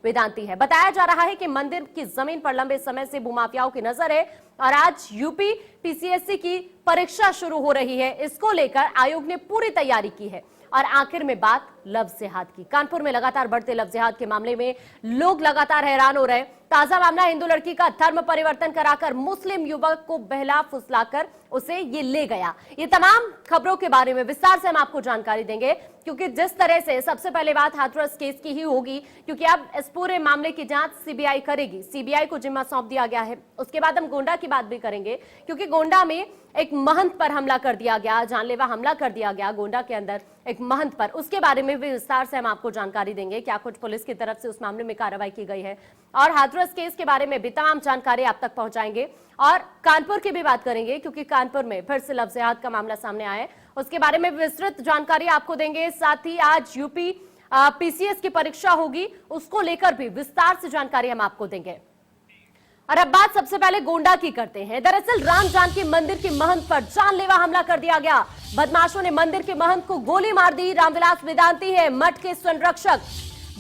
वेदांती है। बताया जा रहा है कि मंदिर की जमीन पर लंबे समय से भूमाफियाओं की नजर है और आज यूपी पीसीएससी की परीक्षा शुरू हो रही है। इसको लेकर आयोग ने पूरी तैयारी की है और आखिर में बात लव जिहाद की। कानपुर में लगातार बढ़ते लव जिहाद के मामले में लोग लगातार हैरान हो रहे हैं। ताजा मामला, हिंदू लड़की का धर्म परिवर्तन कराकर मुस्लिम युवक को बहला फुसलाकर उसे ये ले गया। ये तमाम खबरों के बारे में विस्तार से हम आपको जानकारी देंगे, क्योंकि जिस तरह से सबसे पहले बात हाथरस केस की ही होगी, क्योंकि अब इस पूरे मामले की जांच सीबीआई करेगी। सीबीआई को जिम्मा सौंप दिया गया है। उसके बाद हम गोंडा की बात भी करेंगे, क्योंकि गोंडा में एक महंत पर हमला कर दिया गया, जानलेवा हमला कर दिया गया गोंडा के अंदर एक महंत पर। उसके बारे में भी विस्तार से हम आपको जानकारी देंगे, क्या कुछ पुलिस की तरफ से उस मामले में कार्रवाई की गई है और हाथरस केस के बारे में भी तमाम जानकारी आप तक पहुंचाएंगे। और कानपुर की भी बात करेंगे, क्योंकि कानपुर में फिर से लव जिहाद का मामला सामने आया है, उसके बारे में विस्तृत जानकारी आपको देंगे। साथ ही आज यूपी पीसीएस की परीक्षा होगी, उसको लेकर भी विस्तार से जानकारी हम आपको देंगे। और अब बात सबसे पहले गोंडा की करते हैं। दरअसल राम जानकी मंदिर के महंत पर जानलेवा हमला कर दिया गया। बदमाशों ने मंदिर के महंत को गोली मार दी। रामविलास वेदांती है मठ के संरक्षक।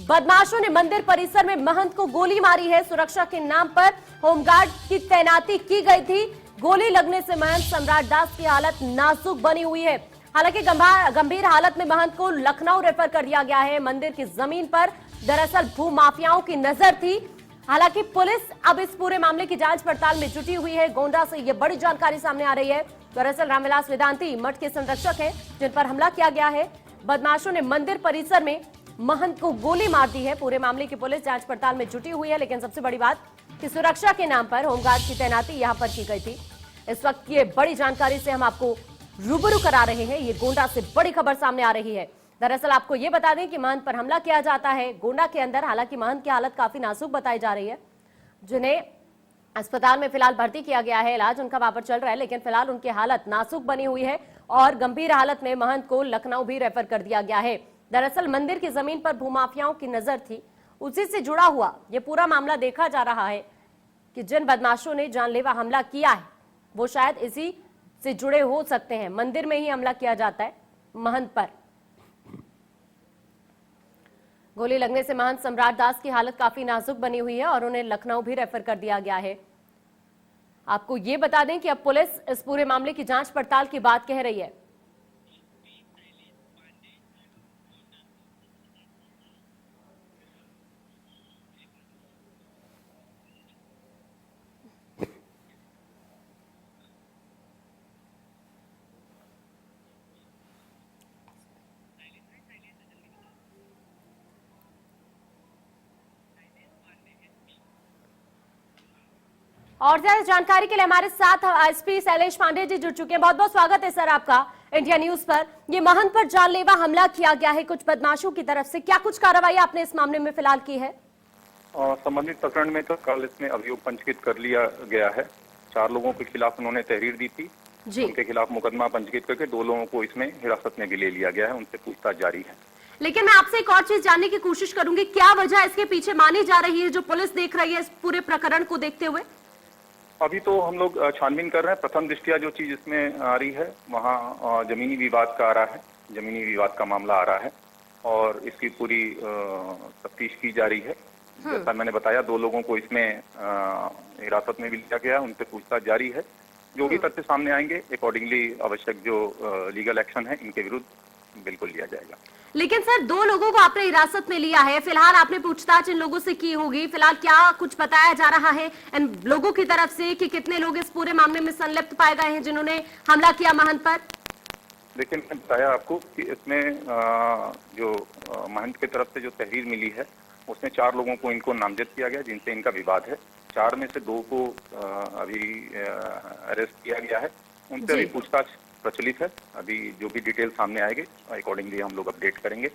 बदमाशों ने मंदिर परिसर में महंत को गोली मारी है। सुरक्षा के नाम पर होमगार्ड की तैनाती की गई थी। गोली लगने से महंत सम्राट दास की हालत नाजुक बनी हुई है। हालांकि गंभीर हालत में महंत को लखनऊ रेफर कर दिया गया है। मंदिर की जमीन पर दरअसल भूमाफियाओं की नजर थी। हालांकि पुलिस अब इस पूरे मामले की जांच पड़ताल में जुटी हुई है। गोंडा से यह बड़ी जानकारी सामने आ रही है। दरअसल रामविलास वेदांती मठ के संरक्षक हैं, जिन पर हमला किया गया है। बदमाशों ने मंदिर परिसर में महंत को गोली मार दी है। पूरे मामले की पुलिस जांच पड़ताल में जुटी हुई है, लेकिन सबसे बड़ी बात कि सुरक्षा के नाम पर होमगार्ड की तैनाती यहां पर की गई थी। इस वक्त ये बड़ी जानकारी से हम आपको रूबरू करा रहे हैं। ये गोंडा से बड़ी खबर सामने आ रही है। दरअसल आपको ये बता दें कि महंत पर हमला किया जाता है गोंडा के अंदर। हालांकि महंत की हालत काफी नाजुक बताई जा रही है, जिन्हें अस्पताल में फिलहाल भर्ती किया गया है। इलाज उनका वहां पर चल रहा है, लेकिन फिलहाल उनकी हालत नाजुक बनी हुई है और गंभीर हालत में महंत को लखनऊ भी रेफर कर दिया गया है। दरअसल मंदिर की जमीन पर भूमाफियाओं की नजर थी, उसी से जुड़ा हुआ ये पूरा मामला देखा जा रहा है कि जिन बदमाशों ने जानलेवा हमला किया है वो शायद इसी से जुड़े हो सकते हैं। मंदिर में ही हमला किया जाता है महंत पर। गोली लगने से महंत सम्राट दास की हालत काफी नाजुक बनी हुई है और उन्हें लखनऊ भी रेफर कर दिया गया है। आपको ये बता दें कि अब पुलिस इस पूरे मामले की जांच पड़ताल की बात कह रही है। और ज्यादा जानकारी के लिए हमारे साथ एसपी शैलेश पांडे जी जुड़ चुके हैं। बहुत बहुत स्वागत है सर आपका इंडिया न्यूज पर। ये महंत पर जानलेवा हमला किया गया है कुछ बदमाशों की तरफ से, क्या कुछ कार्रवाई आपने इस मामले में फिलहाल की है? संबंधित प्रकरण में तो कल इसमें अभियोग पंजीकृत कर लिया गया है। 4 लोगों के खिलाफ उन्होंने तहरीर दी थी जी। उनके खिलाफ मुकदमा पंजीकृत करके 2 लोगों को इसमें हिरासत में भी ले लिया गया है। उनसे पूछताछ जारी है। लेकिन मैं आपसे एक और चीज जानने की कोशिश करूंगी, क्या वजह इसके पीछे मानी जा रही है जो पुलिस देख रही है इस पूरे प्रकरण को देखते हुए? अभी तो हम लोग छानबीन कर रहे हैं। प्रथम दृष्टया जो चीज इसमें आ रही है वहाँ जमीनी विवाद का आ रहा है, जमीनी विवाद का मामला आ रहा है और इसकी पूरी तफ्तीश की जा रही है। जैसा मैंने बताया 2 लोगों को इसमें हिरासत में भी लिया गया है, उनसे पूछताछ जारी है। जो भी तथ्य सामने आएंगे अकॉर्डिंगली आवश्यक जो लीगल एक्शन है इनके विरुद्ध बिल्कुल लिया जाएगा। लेकिन सर 2 लोगों को आपने हिरासत में लिया है, फिलहाल आपने पूछताछ इन लोगों से की होगी, फिलहाल क्या कुछ बताया जा रहा है इन लोगों की तरफ से कि कितने लोग इस पूरे मामले में संलिप्त पाए गए हैं जिन्होंने हमला किया महंत पर? देखिए मैंने बताया आपको कि इसमें जो महंत की तरफ से जो तहरीर मिली है उसमें 4 लोगों को इनको नामजद किया गया जिनसे इनका विवाद है। 4 में से 2 को अभी अरेस्ट किया गया है, उनसे अभी पूछताछ प्रचलित है। अभी जो भी डिटेल सामने आएंगे अकॉर्डिंगली हम लोग अपडेट करेंगे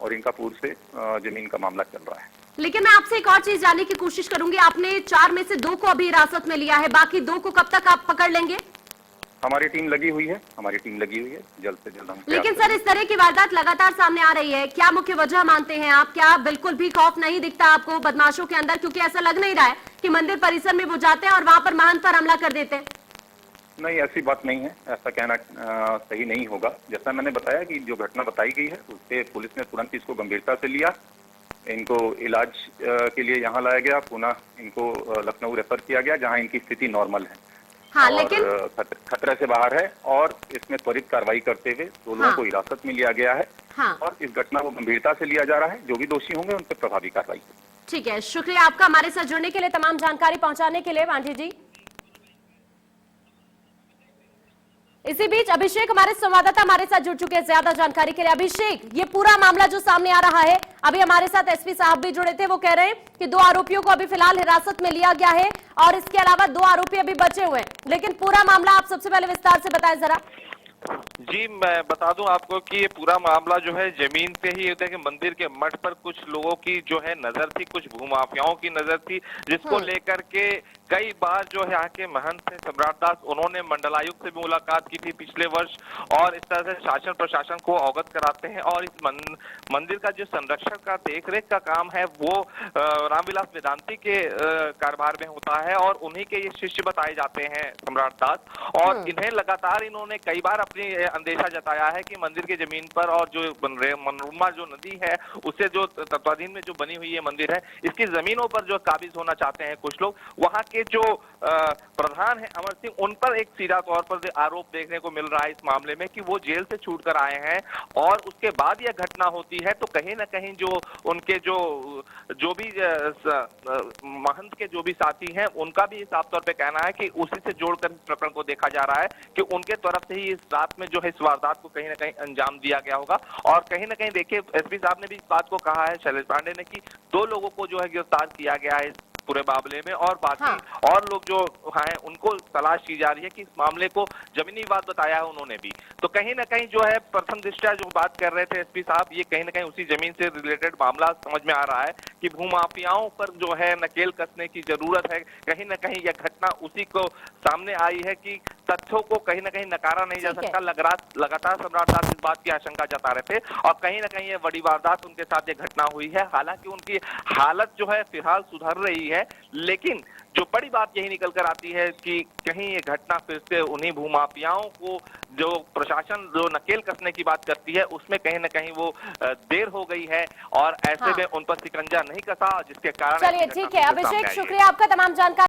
और इनका पूर्व से जमीन का मामला चल रहा है। लेकिन मैं आपसे एक और चीज जानने की कोशिश करूंगी, आपने 4 में से 2 को अभी हिरासत में लिया है, बाकी 2 को कब तक आप पकड़ लेंगे? हमारी टीम लगी हुई है, जल्द से जल्द हम। लेकिन सर इस तरह की वारदात लगातार सामने आ रही है, क्या मुख्य वजह मानते हैं आप? क्या बिल्कुल भी खौफ नहीं दिखता आपको बदमाशों के अंदर? क्योंकि ऐसा लग नहीं रहा है कि मंदिर परिसर में वो जाते हैं और वहां पर महंत पर हमला कर देते हैं। नहीं, ऐसी बात नहीं है, ऐसा कहना सही नहीं होगा। जैसा मैंने बताया कि जो घटना बताई गई है उससे पुलिस ने तुरंत इसको गंभीरता से लिया। इनको इलाज के लिए यहाँ लाया गया, पुनः इनको लखनऊ रेफर किया गया, जहाँ इनकी स्थिति नॉर्मल है। हाँ, और लेकिन खतरे से बाहर है और इसमें त्वरित कार्रवाई करते हुए दो लोगों को हिरासत में लिया गया है। हाँ, और इस घटना को गंभीरता से लिया जा रहा है। जो भी दोषी होंगे उन पर प्रभावी कार्रवाई। ठीक है, शुक्रिया आपका हमारे साथ जुड़ने के लिए, तमाम जानकारी पहुंचाने के लिए मांझी जी। इसी बीच अभिषेक हमारे संवाददाता हमारे साथ जुड़ चुके हैं ज्यादा जानकारी के लिए। अभिषेक, ये पूरा मामला जो सामने आ रहा है, अभी हमारे साथ एसपी साहब भी जुड़े थे, वो कह रहे हैं कि 2 आरोपियों को अभी फिलहाल हिरासत में लिया गया है और इसके अलावा 2 आरोपी अभी बचे हुए हैं, लेकिन पूरा मामला आप सबसे पहले विस्तार से बताएं जरा। जी, मैं बता दूं आपको कि ये पूरा मामला जो है जमीन पे ही होता है कि मंदिर के मठ पर कुछ लोगों की जो है नजर थी, कुछ भूमाफियाओं की नजर थी, जिसको लेकर के कई बार जो है यहाँ के महंत थे सम्राट दास, उन्होंने मंडलायुक्त से भी मुलाकात की थी पिछले वर्ष और इस तरह से शासन प्रशासन को अवगत कराते हैं। और इस मंदिर का जो संरक्षण का देखरेख का काम है वो रामविलास वेदांती के कारभार में होता है और उन्हीं के ये शिष्य बताए जाते हैं सम्राट दास। और इन्हें लगातार इन्होंने कई बार अपनी अंदेशा जताया है कि मंदिर की जमीन पर और जो मनोरमा जो नदी है उससे जो तत्वाधीन में जो बनी हुई ये मंदिर है, इसकी जमीनों पर जो काबिज होना चाहते हैं कुछ लोग, वहां के जो प्रधान है अमर सिंह, उन पर एक सीधा तौर पर आरोप देखने को मिल रहा है इस मामले में कि वो जेल से छूट कर आए हैं और उसके बाद यह घटना होती है। तो कहीं ना कहीं जो उनके जो भी महंत के जो भी साथी हैं, उनका भी साफ तौर पे कहना है कि उसी से जोड़कर इस प्रकरण को देखा जा रहा है कि उनके तरफ से ही इस रात में जो है इस वारदात को कहीं ना कहीं अंजाम दिया गया होगा। और कहीं ना कहीं देखिए, एसपी साहब ने भी इस बात को कहा है, शैलेश पांडे ने, कि 2 लोगों को जो है गिरफ्तार किया गया है पूरे मामले में और बाकी और लोग जो हैं उनको तलाश की जा रही है कि इस मामले को जमीनी विवाद बताया है उन्होंने भी। तो कहीं ना कहीं जो है प्रथम दृष्टया जो बात कर रहे थे एसपी साहब, ये कहीं ना कहीं उसी जमीन से रिलेटेड मामला समझ में आ रहा है कि भूमाफियाओं पर जो है नकेल कसने की जरूरत है। कहीं ना कहीं यह घटना उसी को सामने आई है कि तथ्यों को कहीं ना कहीं नकारा नहीं जा सकता। लगातार सम्राट दास इस बात की आशंका जता रहे थे और कहीं ना कहीं ये बड़ी वारदात उनके साथ ये घटना हुई है। हालांकि उनकी हालत जो है फिलहाल सुधर रही है, लेकिन जो बड़ी बात यही निकल कर आती है कि कहीं ये घटना फिर से उन्हीं भूमाफियाओं को जो प्रशासन जो नकेल कसने की बात करती है उसमें कहीं ना कहीं वो देर हो गई है और ऐसे में उन पर शिकंजा नहीं कसा, जिसके कारण। चलिए ठीक है अभिषेक, शुक्रिया आपका तमाम जानकारी।